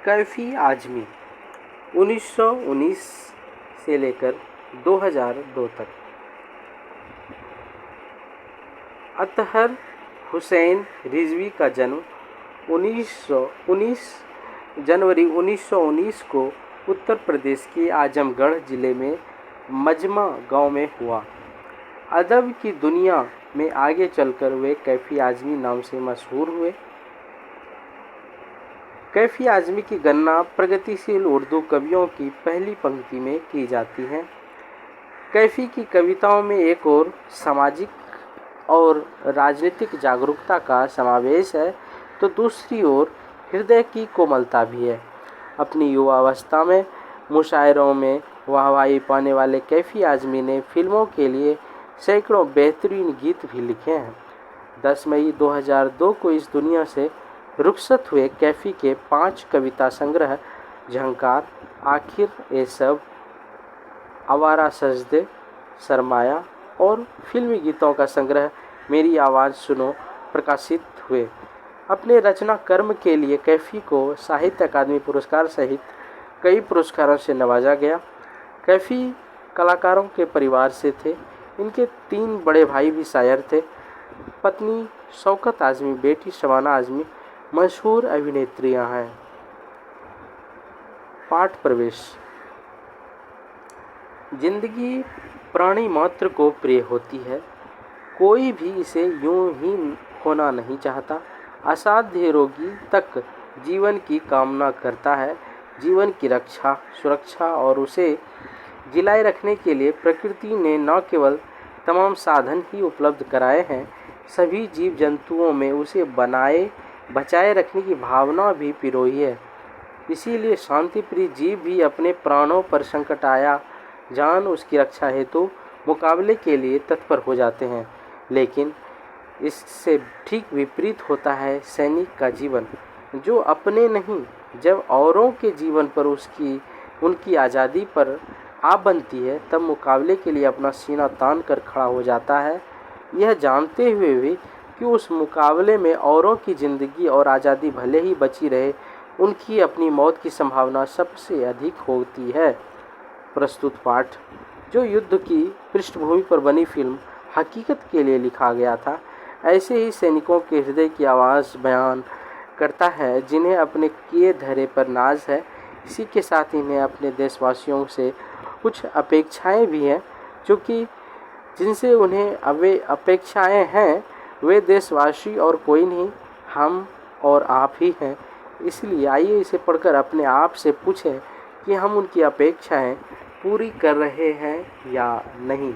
कैफ़ी आज़मी 1919 से लेकर 2002 तक। अतहर हुसैन रिजवी का जन्म 19 जनवरी 1919 को उत्तर प्रदेश के आजमगढ़ ज़िले में मजमा गांव में हुआ। अदब की दुनिया में आगे चलकर वे कैफ़ी आज़मी नाम से मशहूर हुए। कैफ़ी आज़मी की गणना प्रगतिशील उर्दू कवियों की पहली पंक्ति में की जाती है। कैफ़ी की कविताओं में एक और सामाजिक और राजनीतिक जागरूकता का समावेश है, तो दूसरी ओर हृदय की कोमलता भी है। अपनी युवावस्था में मुशायरों में वाहवाही पाने वाले कैफ़ी आज़मी ने फिल्मों के लिए सैकड़ों बेहतरीन गीत भी लिखे हैं। 10 मई 2002 को इस दुनिया से रुखसत हुए कैफ़ी के 5 कविता संग्रह झंकार, आखिर ए सब, आवारा सजदे, सरमाया और फिल्मी गीतों का संग्रह मेरी आवाज़ सुनो प्रकाशित हुए। अपने रचना कर्म के लिए कैफ़ी को साहित्य अकादमी पुरस्कार सहित कई पुरस्कारों से नवाजा गया। कैफ़ी कलाकारों के परिवार से थे। इनके 3 बड़े भाई भी शायर थे। पत्नी शौकत आज़मी, बेटी शबाना आज़मी मशहूर अभिनेत्रियां हैं। पाठ प्रवेश। जिंदगी प्राणी मात्र को प्रिय होती है, कोई भी इसे यूं ही खोना नहीं चाहता। असाध्य रोगी तक जीवन की कामना करता है। जीवन की रक्षा, सुरक्षा और उसे जिलाए रखने के लिए प्रकृति ने न केवल तमाम साधन ही उपलब्ध कराए हैं, सभी जीव जंतुओं में उसे बचाए रखने की भावना भी पिरोई है। इसीलिए शांतिप्रिय जीव भी अपने प्राणों पर संकट आया जान उसकी रक्षा हेतु मुकाबले के लिए तत्पर हो जाते हैं। लेकिन इससे ठीक विपरीत होता है सैनिक का जीवन, जो अपने नहीं जब औरों के जीवन पर उनकी आज़ादी पर आ बनती है, तब मुकाबले के लिए अपना सीना तान कर खड़ा हो जाता है, यह जानते हुए भी कि उस मुकाबले में औरों की ज़िंदगी और आज़ादी भले ही बची रहे, उनकी अपनी मौत की संभावना सबसे अधिक होती है। प्रस्तुत पाठ, जो युद्ध की पृष्ठभूमि पर बनी फिल्म हकीकत के लिए लिखा गया था, ऐसे ही सैनिकों के हृदय की आवाज़ बयान करता है, जिन्हें अपने किए धैर्य पर नाज है। इसी के साथ इन्हें अपने देशवासियों से कुछ अपेक्षाएं भी हैं, जिनसे उन्हें अपेक्षाएं हैं, वे देशवासी और कोई नहीं, हम और आप ही हैं। इसलिए आइए इसे पढ़कर अपने आप से पूछें कि हम उनकी अपेक्षाएं पूरी कर रहे हैं या नहीं।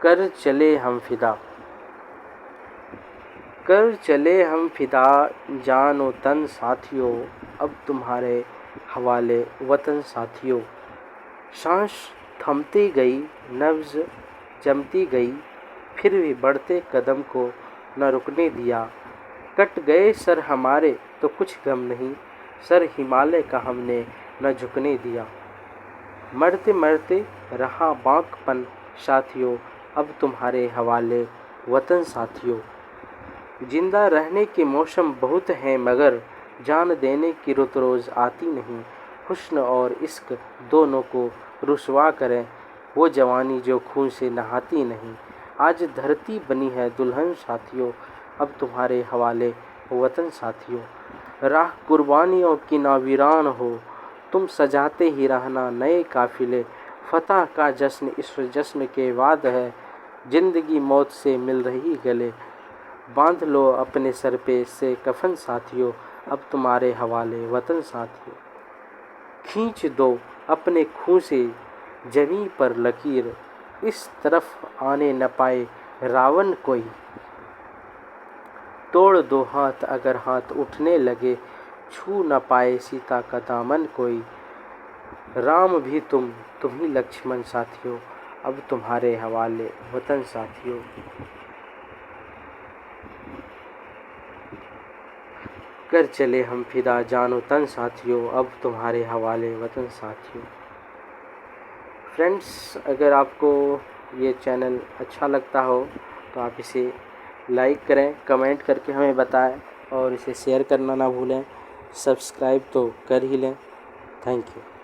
कर चले हम फिदा। कर चले हम फिदा जानो तन साथियों, अब तुम्हारे हवाले वतन साथियों। सांस थमती गई, नब्ज़ जमती गई, फिर भी बढ़ते कदम को न रुकने दिया। कट गए सर हमारे तो कुछ गम नहीं, सर हिमालय का हमने न झुकने दिया। मरते मरते रहा बांकपन साथियों, अब तुम्हारे हवाले वतन साथियों। जिंदा रहने के मौसम बहुत हैं, मगर जान देने की रुत रोज़ आती नहीं। हुस्न और इश्क दोनों को रुसवा करें वो जवानी जो खून से नहाती नहीं। आज धरती बनी है दुल्हन साथियों, अब तुम्हारे हवाले वतन साथियों। राह कुर्बानियों की ना वीरान हो, तुम सजाते ही रहना नए काफिले। फतह का जश्न इस जश्न के बाद है, जिंदगी मौत से मिल रही गले। बांध लो अपने सर पे से कफन साथियों, अब तुम्हारे हवाले वतन साथियों। खींच दो अपने खून से जमी पर लकीर, इस तरफ आने न पाए रावण कोई। तोड़ दो हाथ अगर हाथ उठने लगे, छू न पाए सीता का दामन कोई। राम भी तुम ही लक्ष्मण साथियों, अब तुम्हारे हवाले वतन साथियों। कर चले हम फिदा जानो तन साथियों, अब तुम्हारे हवाले वतन साथियों। फ्रेंड्स, अगर आपको ये चैनल अच्छा लगता हो तो आप इसे लाइक करें, कमेंट करके हमें बताएं और इसे शेयर करना ना भूलें। सब्सक्राइब तो कर ही लें। Thank you.